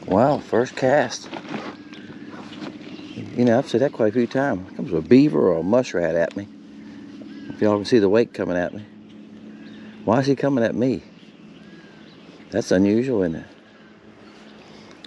Wow, first cast. You know, I've said that quite a few times. Here comes a beaver or a muskrat at me. If y'all can see the wake coming at me. Why is he coming at me? That's unusual, isn't it?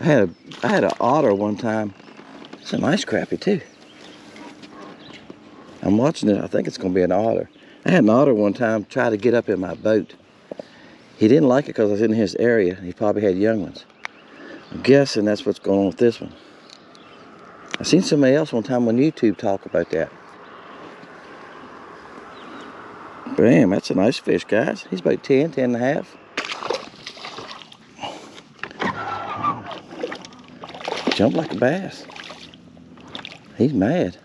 I had an otter one time. It's a nice crappie too. I'm watching it. I think it's going to be an otter. I had an otter one time try to get up in my boat. He didn't like it because I was in his area. He probably had young ones. I'm guessing that's what's going on with this one. I seen somebody else one time on YouTube talk about that. Bam, that's a nice fish, guys. He's about 10 and a half. Jump like a bass. He's mad.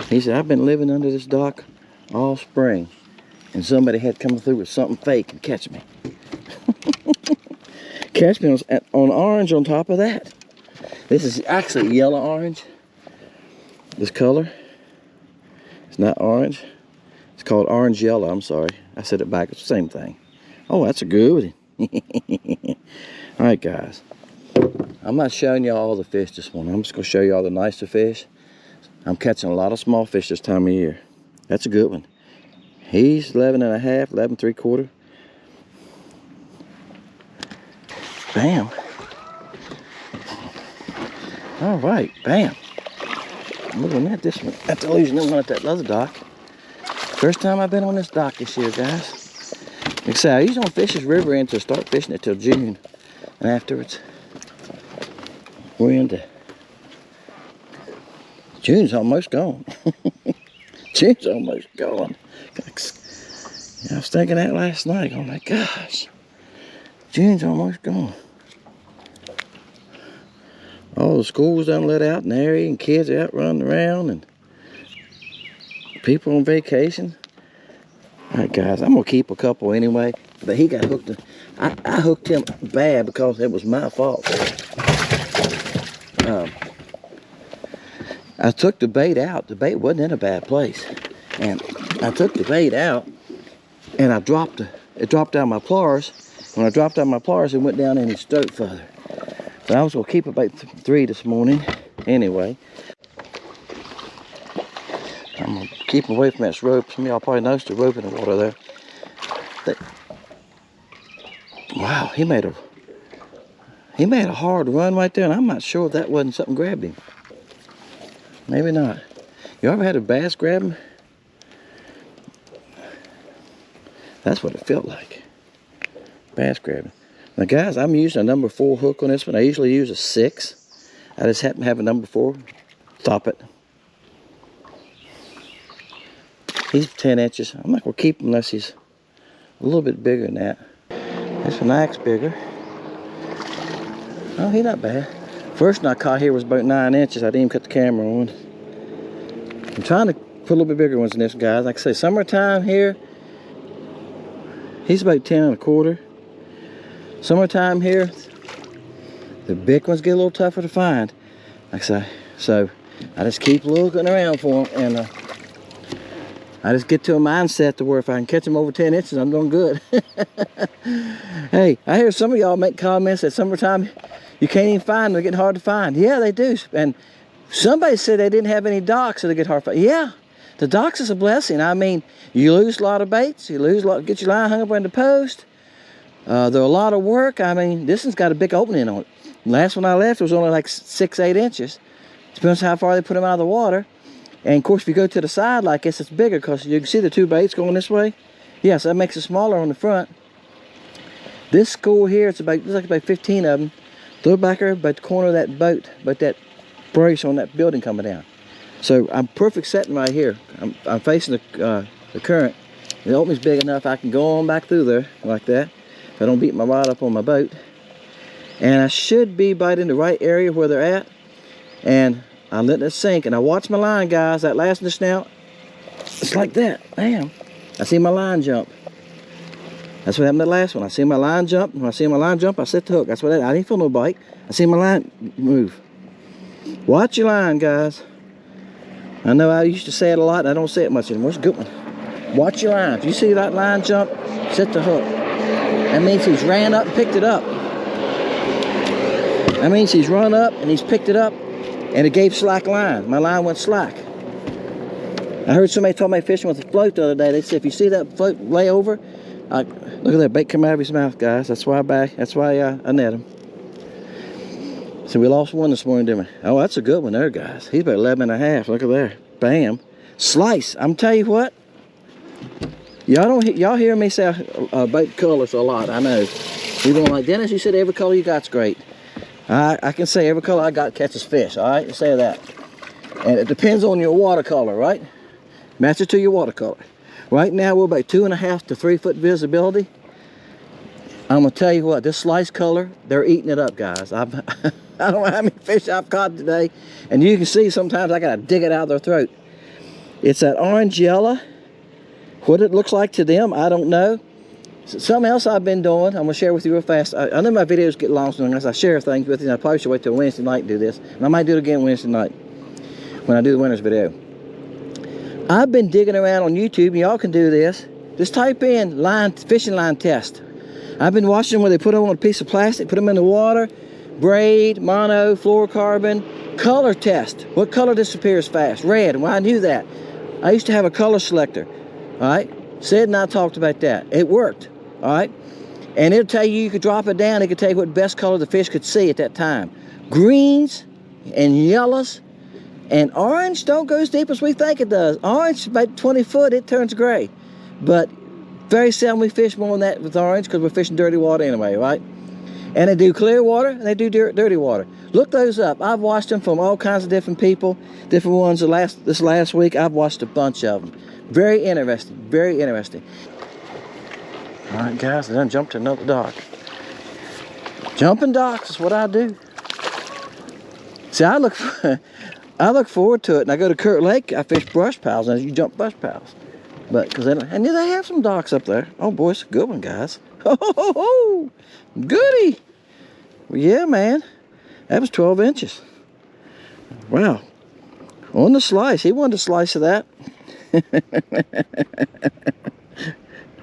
He said, I've been living under this dock all spring, and somebody had come through with something fake and catch me. Catch me on orange on top of that. This is actually yellow orange. This color. It's not orange. It's called orange yellow. I'm sorry. I said it back. It's the same thing. Oh, that's a good one. Alright, guys. I'm not showing you all the fish this morning. I'm just going to show you all the nicer fish. I'm catching a lot of small fish this time of year. That's a good one. He's 11 and a half, 11 3/4. Bam. All right, bam. I'm looking at this one. That's the illusion. I'm one at that other dock. First time I've been on this dock this year, guys. Like I say, I usually don't fish this river end to start fishing it till June. And afterwards, we're into June's almost gone. June's almost gone. I was thinking that last night. Oh my gosh. June's almost gone. All the schools done let out and area and kids out running around and people on vacation. Alright guys, I'm gonna keep a couple anyway. But he got hooked. I hooked him bad because it was my fault. I took the bait out. The bait wasn't in a bad place. And I took the bait out and I dropped it. It dropped down my pliers. When I dropped down my pliers, it went down in his throat further. So I was going to keep about 3 this morning anyway. I'm going to keep him away from this rope. Some of y'all probably noticed the rope in the water there. Wow, he made a hard run right there, and I'm not sure if that wasn't something grabbed him. Maybe not. You ever had a bass grab him? That's what it felt like. Bass grabbing. Now guys, I'm using a number 4 hook on this one. I usually use a 6. I just happen to have a number 4. Stop it. He's 10 inches. I'm not going to keep him unless he's a little bit bigger than that. This one acts bigger. Oh, he's not bad. First one I caught here was about 9 inches. I didn't even cut the camera on. I'm trying to put a little bit bigger ones than this, guys. Like I say, summertime here, he's about 10 1/4. Summertime here, the big ones get a little tougher to find. Like I say, so I just keep looking around for them, and I just get to a mindset to where if I can catch them over 10 inches, I'm doing good. Hey, I hear some of y'all make comments that summertime you can't even find them. They're getting hard to find. Yeah, they do. And somebody said they didn't have any docks, so they get hard to find. Yeah, the docks is a blessing. I mean, you lose a lot of baits. You lose a lot. Get your line hung up on the post. They're a lot of work. I mean, this one's got a big opening on it. Last one I left was only like 6 8 inches. Depends how far they put them out of the water. And of course, if you go to the side like this, it's bigger because you can see the 2 baits going this way. Yeah, so that makes it smaller on the front. This school here, it's like about 15 of them. They're back there by the corner of that boat, but that brace on that building coming down. So I'm perfect setting right here. I'm facing the current. The opening's big enough I can go on back through there like that. If I don't beat my rod up on my boat. And I should be right in the right area where they're at. And I'm letting it sink. And I watch my line, guys. That last one just now, it's like that. Damn. I see my line jump. That's what happened to the last one. I see my line jump. When I see my line jump, I set the hook. That's what I didn't feel no bite. I see my line move. Watch your line, guys. I know I used to say it a lot, and I don't say it much anymore. It's a good one. Watch your line. If you see that line jump, set the hook. That means he's ran up and picked it up. That means he's run up and he's picked it up, and it gave slack line. My line went slack. I heard somebody talking about fishing with a float the other day. They said if you see that float lay over, look at that bait come out of his mouth, guys. That's why I net him. So we lost one this morning, didn't we? Oh, that's a good one there, guys. He's about 11.5. Look at there. Bam. Slice. I'm telling you what. Y'all hear me say bait colors a lot. I know. You don't like Dennis. You said every color you got's great. I can say every color I got catches fish. All right, say that. And it depends on your watercolor, right? Match it to your watercolor. Right now we're about 2.5 to 3 foot visibility. I'm gonna tell you what, this slice color, they're eating it up, guys. I don't know how many fish I've caught today, and you can see sometimes I gotta dig it out of their throat. It's that orange yellow. What it looks like to them, I don't know. Something else I've been doing, I'm gonna share with you real fast. I know my videos get long unless I share things with you, and I probably should wait till Wednesday night to do this. And I might do it again Wednesday night when I do the winner's video. I've been digging around on YouTube, and y'all can do this. Just type in fishing line test. I've been watching where they put them on a piece of plastic, put them in the water, braid, mono, fluorocarbon, color test. What color disappears fast? Red. Well, I knew that. I used to have a color selector. All right. Sid and I talked about that. It worked. All right. And it'll tell you could drop it down. It could tell you what best color the fish could see at that time. Greens and yellows and orange don't go as deep as we think it does. Orange, about 20 foot, it turns gray. But very seldom we fish more than that with orange because we're fishing dirty water anyway, right? And they do clear water and they do dirty water. Look those up. I've watched them from all kinds of different people, different ones. This last week, I've watched a bunch of them. Very interesting, very interesting. All right, guys, I done jumped to another dock. Jumping docks is what I do. See, I look forward to it. And I go to Kurt Lake, I fish brush piles, and you jump brush piles. But, and they have some docks up there. Oh, boy, it's a good one, guys. Oh, goody. Well, yeah, man. That was 12 inches. Wow. On the slice. He wanted a slice of that.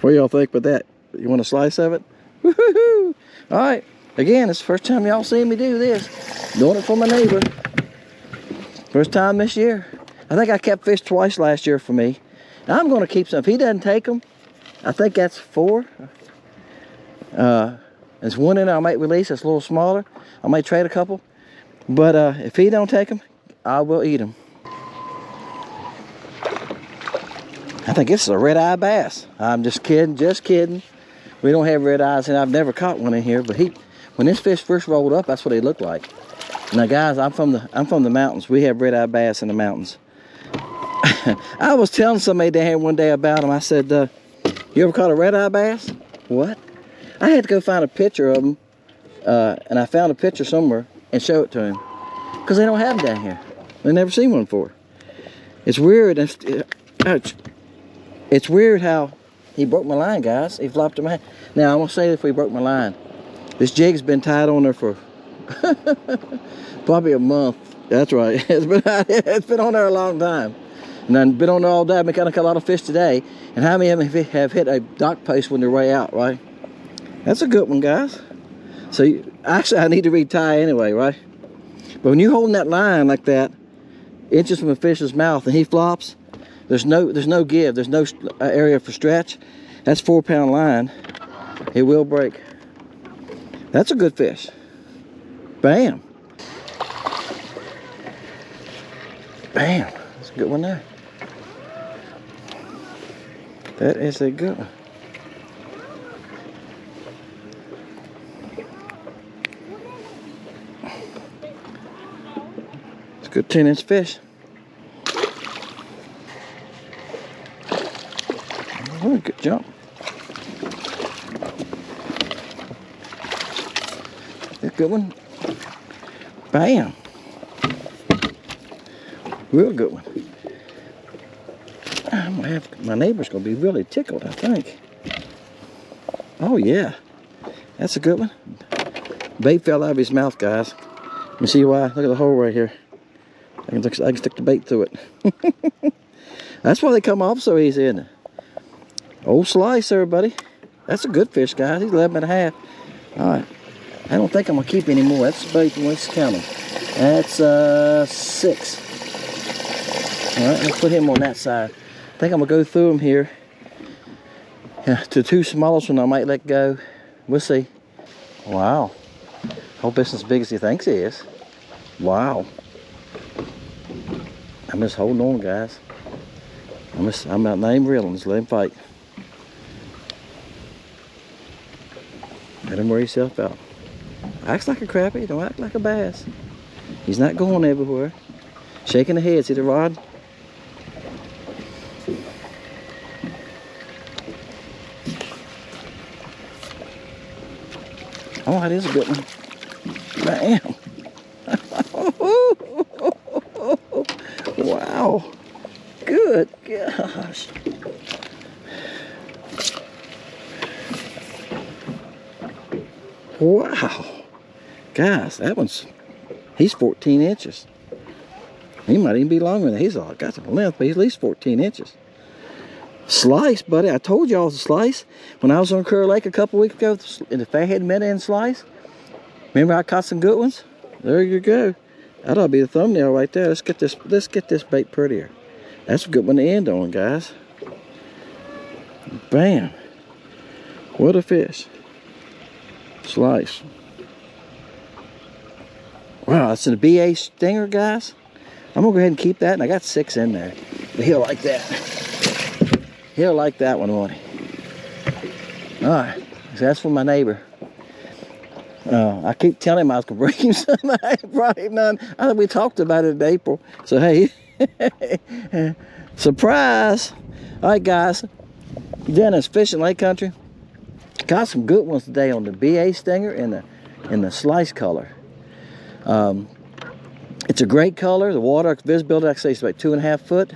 What do y'all think about that? You want a slice of it? Woohoo! All right. Again, it's the first time y'all seen me do this. Doing it for my neighbor. First time this year. I think I kept fish twice last year for me. I'm going to keep some. If he doesn't take them, I think that's 4. There's one in there I might release. It's a little smaller. I might trade a couple. But if he don't take them, I will eat them. I think it's a red-eye bass. I'm just kidding, just kidding. We don't have red eyes, and I've never caught one in here. But when this fish first rolled up, that's what he looked like. Now, guys, I'm from the mountains. We have red-eye bass in the mountains. I was telling somebody down here one day about them. I said, you ever caught a red-eye bass? What? I had to go find a picture of them, and I found a picture somewhere and show it to him. Because they don't have them down here. They've never seen one before. It's weird. It's weird how he broke my line, guys. He flopped my hand. Now, I'm going to say if he broke my line. This jig's been tied on there for probably a month. That's right. It's been on there a long time. And I've been on there all day. I've been kind of caught a lot of fish today. And how many of them have hit a dock post when they're way out, right? That's a good one, guys. So, actually, I need to retie anyway, right? But when you're holding that line like that, inches from a fish's mouth, and he flops, there's no give. There's no area for stretch. That's 4-pound line. It will break. That's a good fish. Bam. Bam. That's a good one there. That is a good one. It's a good 10-inch fish. Oh, good jump. That's a good one. Bam. Real good one. I'm gonna have, my neighbor's gonna be really tickled, I think. Oh yeah, that's a good one. Bait fell out of his mouth, guys. You see why? Look at the hole right here. I can stick the bait through it. That's why they come off so easy, isn't it? Old slice, everybody. That's a good fish, guys. He's 11 and a half. All right. I don't think I'm going to keep any more. That's bait. Let's count them. That's 6. All right, let's put him on that side. I think I'm going to go through them here. Yeah, to 2 smallest one I might let go. We'll see. Wow. Hope it's as big as he thinks he is. Wow. I'm just holding on, guys. I'm not even reeling. Just let him fight. Let him wear himself out. Acts like a crappie, don't act like a bass. He's not going everywhere. Shaking the head, see the rod? Oh, that is a good one. Bam. Wow. Good gosh. Wow. Guys, he's 14 inches. He might even be longer than he's got some length, but he's at least 14 inches. Slice, buddy. I told y'all it's a slice. When I was on Curry Lake a couple weeks ago in the Fathead Meta and slice, remember I caught some good ones? There you go. That ought to be the thumbnail right there. Let's get this bait prettier. That's a good one to end on, guys. Bam. What a fish. Slice. Wow, that's in a BA stinger, guys. I'm gonna go ahead and keep that, and I got 6 in there. But he'll like that. He'll like that one, won't he? All right, so that's for my neighbor. I keep telling him I was gonna bring him some. I brought him none. I think we talked about it in April. So hey, surprise! All right, guys. Dennis, fishing lake country. Got some good ones today on the BA stinger and the slice color. It's a great color. The water visibility, like I say, is about 2.5 foot.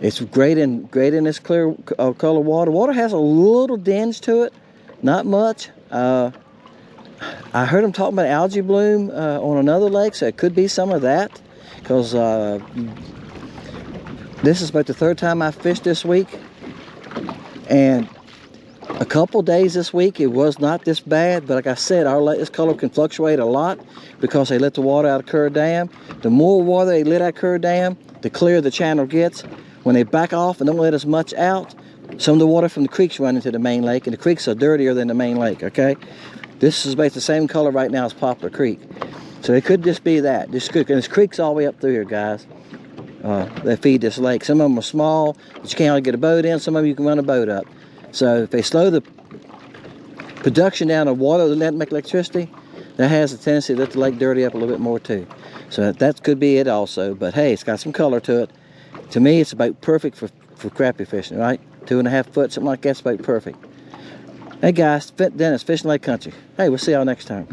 It's great in this clear color water. Water has a little dinge to it, not much. I heard them talking about algae bloom on another lake, so it could be some of that. Because this is about the 3rd time I fished this week, and a couple days this week it was not this bad. But like I said, this color can fluctuate a lot because they let the water out of Kerr Dam. The more water they let out of Kerr Dam, the clearer the channel gets. When they back off and don't let as much out, some of the water from the creeks run into the main lake, and the creeks are dirtier than the main lake, okay? This is about the same color right now as Poplar Creek. So it could just be that. And there's creeks all the way up through here, guys. That feed this lake. Some of them are small, but you can't hardly get a boat in. Some of them you can run a boat up. So if they slow the production down of water to let it make electricity, that has a tendency to let the lake dirty up a little bit more too. So that could be it also. But hey, it's got some color to it. To me, it's about perfect for crappie fishing, right? 2.5 foot, something like that's about perfect. Hey guys, Dennis, Fishing Lake Country. Hey, we'll see y'all next time.